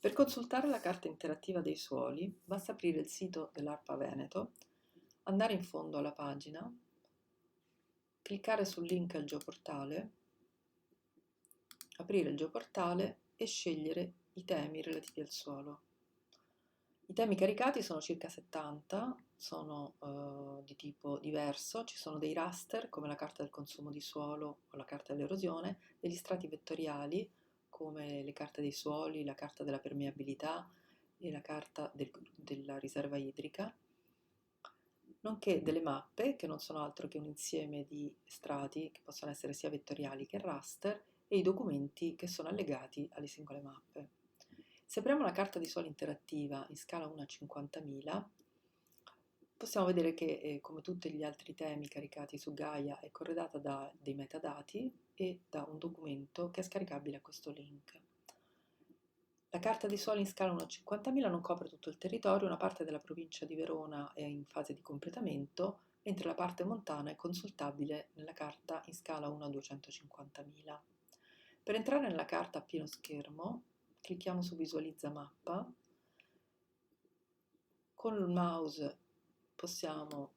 Per consultare la carta interattiva dei suoli, basta aprire il sito dell'ARPA Veneto, andare in fondo alla pagina, cliccare sul link al geoportale, aprire il geoportale e scegliere i temi relativi al suolo. I temi caricati sono circa 70, sono di tipo diverso, ci sono dei raster come la carta del consumo di suolo o la carta dell'erosione, degli strati vettoriali come le carte dei suoli, la carta della permeabilità e la carta della riserva idrica, nonché delle mappe che non sono altro che un insieme di strati che possono essere sia vettoriali che raster e i documenti che sono allegati alle singole mappe. Se apriamo la carta di suolo interattiva in scala 1 a 50.000, possiamo vedere che, come tutti gli altri temi caricati su Gaia, è corredata da dei metadati e da un documento che è scaricabile a questo link. La carta di suolo in scala 1 a 50.000 non copre tutto il territorio, una parte della provincia di Verona è in fase di completamento, mentre la parte montana è consultabile nella carta in scala 1 a 250.000. Per entrare nella carta a pieno schermo, clicchiamo su Visualizza mappa. Con il mouse possiamo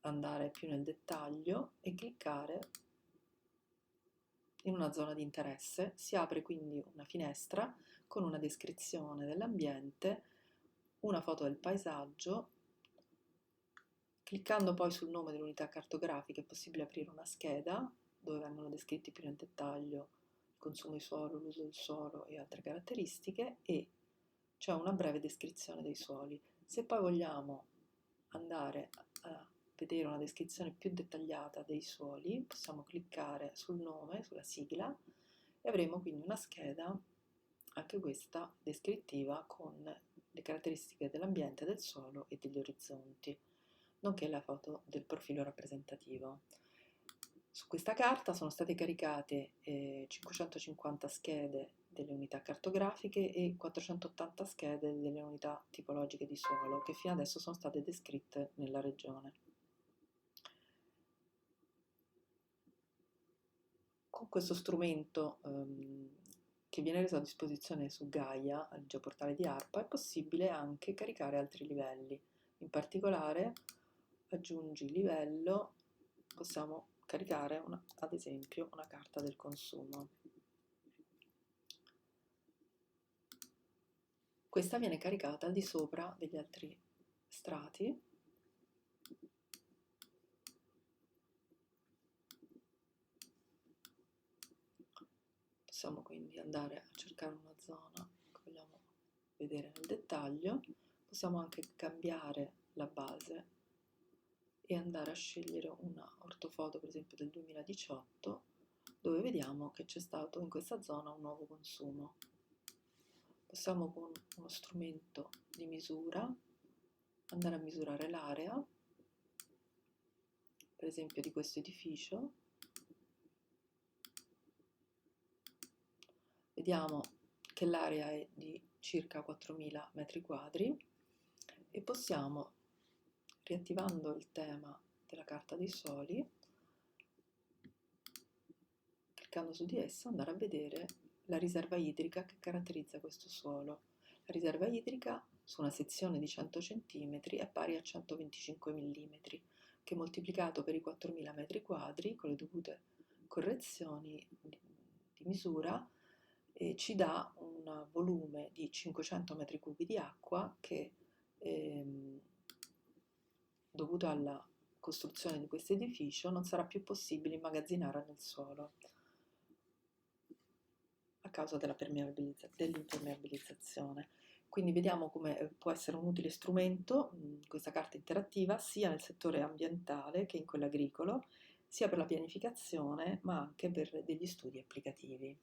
andare più nel dettaglio e cliccare in una zona di interesse. Si apre quindi una finestra con una descrizione dell'ambiente, una foto del paesaggio. Cliccando poi sul nome dell'unità cartografica è possibile aprire una scheda dove vengono descritti più nel dettaglio il consumo di suolo, l'uso del suolo e altre caratteristiche, e c'è una breve descrizione dei suoli. Se poi vogliamo andare a vedere una descrizione più dettagliata dei suoli, possiamo cliccare sul nome, sulla sigla, e avremo quindi una scheda, anche questa descrittiva, con le caratteristiche dell'ambiente, del suolo e degli orizzonti, nonché la foto del profilo rappresentativo. Su questa carta sono state caricate 550 schede delle unità cartografiche e 480 schede delle unità tipologiche di suolo, che fino adesso sono state descritte nella regione. Con questo strumento che viene reso a disposizione su Gaia, al geoportale di ARPA, è possibile anche caricare altri livelli. In particolare, aggiungi livello, possiamo caricare ad esempio una carta del consumo. Questa viene caricata al di sopra degli altri strati. Possiamo quindi andare a cercare una zona che vogliamo vedere nel dettaglio. Possiamo anche cambiare la base e andare a scegliere una ortofoto, per esempio del 2018, dove vediamo che c'è stato in questa zona un nuovo consumo. Possiamo con uno strumento di misura andare a misurare l'area, per esempio di questo edificio. Vediamo che l'area è di circa 4.000 metri quadri e possiamo, riattivando il tema della carta dei suoli, cliccando su di essa, andare a vedere la riserva idrica che caratterizza questo suolo. La riserva idrica su una sezione di 100 cm è pari a 125 mm, che moltiplicato per i 4.000 metri quadri con le dovute correzioni di misura ci dà un volume di 500 metri cubi di acqua che, dovuto alla costruzione di questo edificio, non sarà più possibile immagazzinare nel suolo a causa dell'impermeabilizzazione. Quindi vediamo come può essere un utile strumento questa carta interattiva sia nel settore ambientale che in quello agricolo, sia per la pianificazione ma anche per degli studi applicativi.